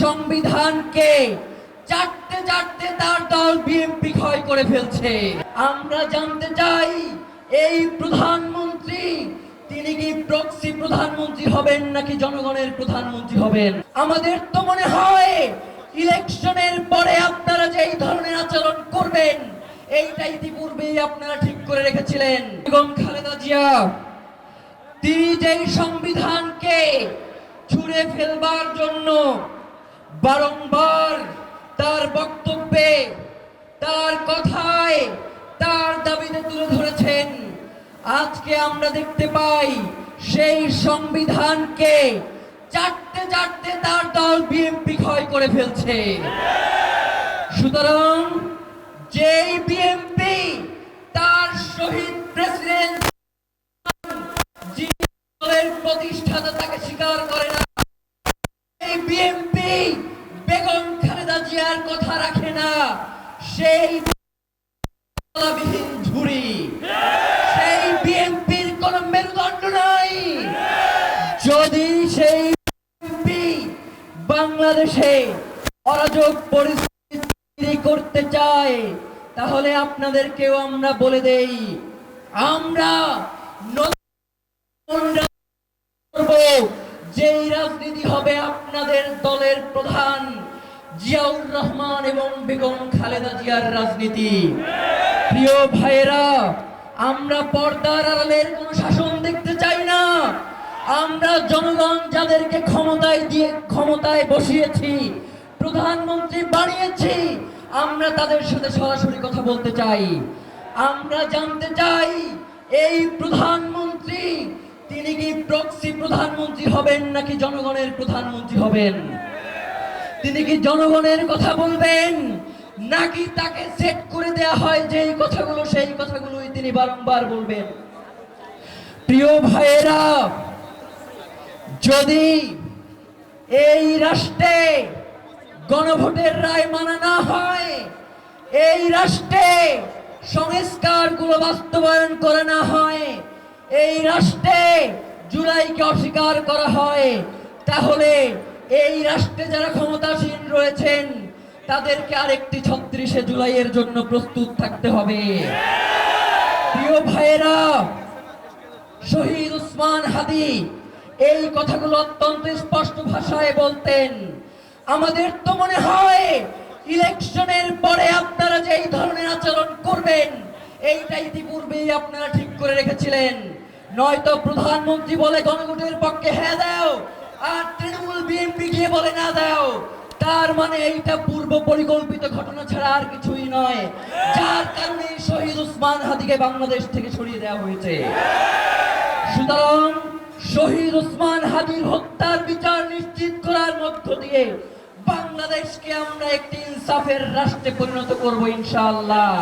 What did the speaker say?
সংবিধানকে চাটতে চাটতে তার দল বিএনপি ক্ষয় করে ফেলছে। আমরা জানতে চাই এই প্রধানমন্ত্রী তিনি কি প্রক্সি প্রধানমন্ত্রী হবেন নাকি জনগণের প্রধানমন্ত্রী হবেন? আমাদের তো মনে হয় ইলেকশনের পরে আপনারা যে এই ধরনের আচরণ করবেন এইটা ইতিপূর্বেই আপনারা ঠিক করে রেখেছিলেন। বেগম খালেদা জিয়া তিনি যেই সংবিধানকে ছুঁড়ে ফেলবার জন্য বারংবার তার বক্তব্যে, তার কথায়, তার দাবিতে তুলে ধরেছেন, আজকে আমরা দেখতে পাই সেই সংবিধানকে চাটতে চাটতে তার দল বিএনপি ক্ষয় করে ফেলছে। সুতরাং যেই বিএনপি তার শহীদ প্রেসিডেন্ট দলের প্রতিষ্ঠাতা তাকে স্বীকার করে না, এই বিএনপি বেগম খালেদা জিয়ার কথা রাখে না, সেই ঝুড়ি, সেই বিএনপির কোন মেরুদণ্ড নাই। যদি সেই বিএনপি বাংলাদেশে অরাজক পরিস্থিতি করতে চায় তাহলে আপনাদেরকেও আমরা বলে দেই, আমরা যেই রাজনীতি হবে আপনাদের দলের প্রধান জিয়াউর রহমান এবং বেগম খালেদা জিয়ার রাজনীতি। প্রিয় ভাইয়েরা, আমরা পর্দার আড়ালের কোন শাসন দেখতে চাই না। আমরা জনগণ যাদেরকে ক্ষমতায় বসিয়েছি, প্রধানমন্ত্রী বানিয়েছি, আমরা তাদের সাথে সরাসরি কথা বলতে চাই। আমরা জানতে চাই এই প্রধানমন্ত্রী তিনি কি প্রক্সি প্রধানমন্ত্রী হবেন নাকি জনগণের প্রধানমন্ত্রী হবেন? তিনি কি জনগণের কথা বলবেন নাকি তাকে সেট করে দেয়া হয় যেই কথাগুলো সেই কথাগুলোই তিনি বারংবার বলবেন? প্রিয় ভাইয়েরা, যদি এই রাষ্ট্রে গণভোটের রায় মানা না হয়, এই রাষ্ট্রে সংস্কারগুলো বাস্তবায়ন করা না হয়, এই রাষ্ট্রে জুলাইকে অস্বীকার করা হয়, তাহলে এই রাষ্ট্রে যারা ক্ষমতাসীন রয়েছেন তাদেরকে আরেকটি ৩৬শে জুলাইয়ের জন্য প্রস্তুত থাকতে হবে। প্রিয় ভাইয়েরা, শহীদ ওসমান হাদি এই কথাগুলো অত্যন্ত স্পষ্ট ভাষায় বলতেন। আমাদের তো মনে হয় ইলেকশনের পরে আপনারা যে এই ধরনের আচরণ করবেন এইটা ইতিপূর্বেই আপনারা ঠিক করে রেখেছিলেন। নয়তো প্রধানমন্ত্রী বলে গণভোটের পক্ষে হ্যাঁ দাও, আর তৃণমূল বিএনপি গিয়ে বলে না দাও, তার মানে এইটা পূর্ব পরিকল্পিত ঘটনা ছাড়া আর কিছুই নয়, যার কারণে শহীদ ওসমান হাদিকে বাংলাদেশ থেকে সরিয়ে দেওয়া হয়েছে। সুতরাং শহীদ ওসমান হাদির হত্যার বিচার নিশ্চিত করার মধ্য দিয়ে বাংলাদেশকে আমরা একটি ইনসাফের রাষ্ট্রে পরিণত করব ইনশাআল্লাহ।